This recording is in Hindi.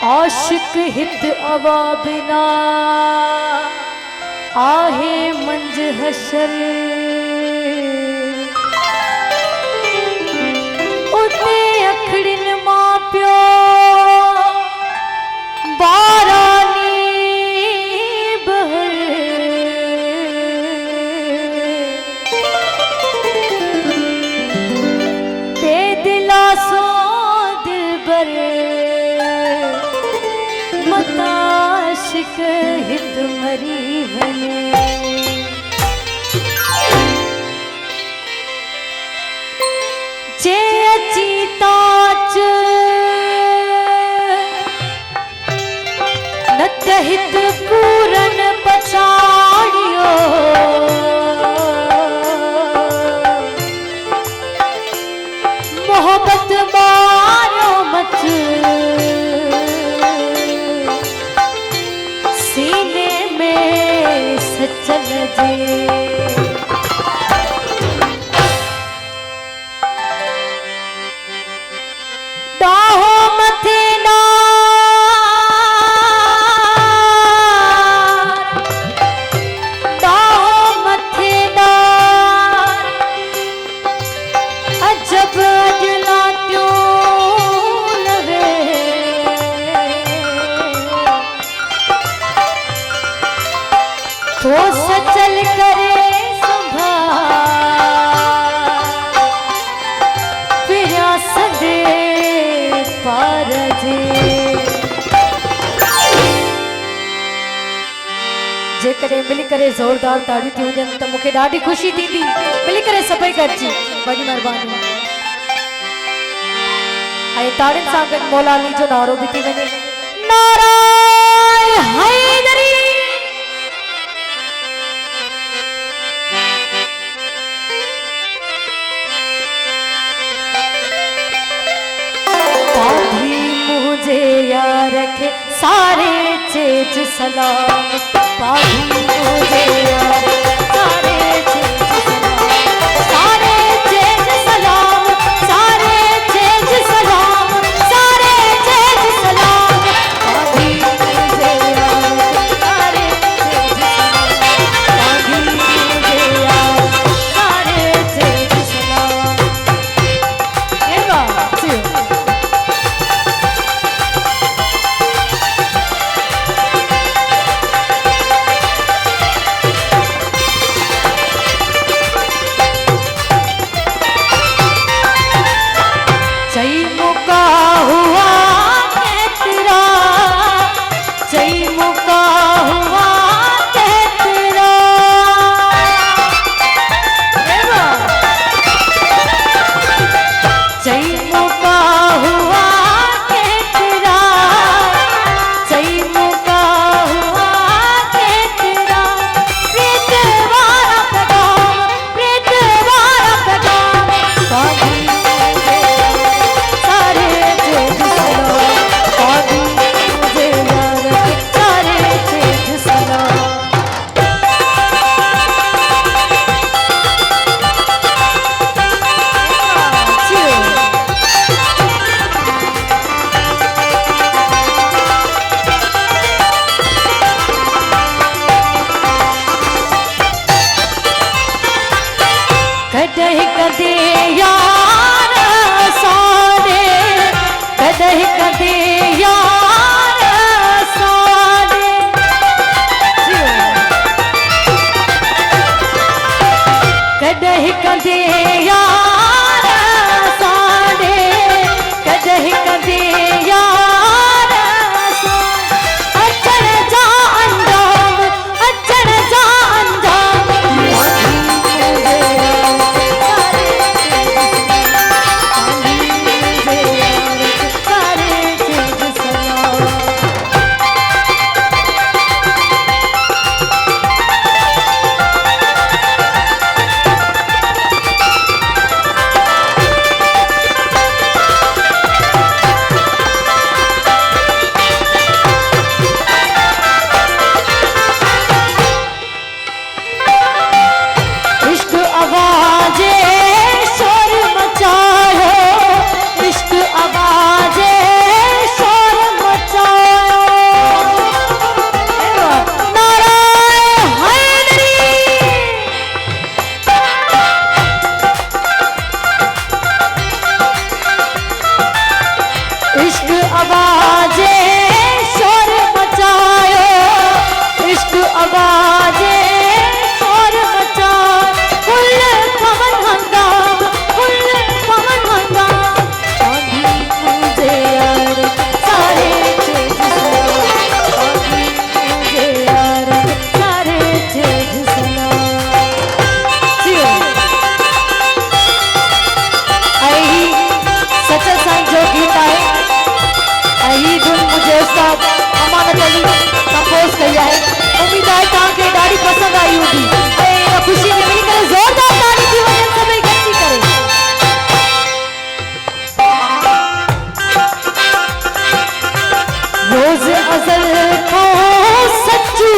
आशिक हित अवा बिना आहे मंज हशर उते अखड़िन मां प्यो बारानी बहर ते दिलासो दिलबर मताशिक हित मरी वने जे अची ताच न हित पूरन पछाड़ियो मोहब्बत मारो मच सीने में सचल जे डाहो मथे अजब अजला क्यों लगे तो सचल करे फिरा सदे पार जे करे मिली करे ज़ोरदार ताड़ी थी वजन तो मुखे ॾाढी खुशी थींदी मिली करे सभई गॾिजी वॾी महिरबानी ऐं ताड़ियुनि सां गॾु मौला अली जो नारो बि थी वञे नाराए हैदरी पाधी मुझे यार के सारे चेज सलाम पाधी मुझे यार सारे चेज सलाम सारे चेज सलाम सारे चेज सलाम सारे चेज सलाम पाधी मुझे यार सारे चेज सलाम पाधी मुझे यार सारे चेज सलाम ये बात कदे यार सारे कदे यार सारे कदे यार सारे कदे यार अचण जा अंजाम अचण जा अंजाम सारे इश्क आवाजे शोर मचायो, इश्क आवाजे शोर मचायो, फुल पवन हंगाम, फुल पवन हंगाम, आंधी मुझे यार सारे तेज सुना, आंधी मुझे यार सारे तेज सुना। आई सचल साईं जो गीत आहे, ही धुन मुझे उस्ताद अमानत अली कंपोज कई है। उम्मीद है तव्हांखे ॾाढी पसंद आई हूंदी ऐं ख़ुशी में मिली करे ज़ोरदार ताड़ी थी वञनि सभई गॾिजी करे। रोज़ अज़ल खां सच्चू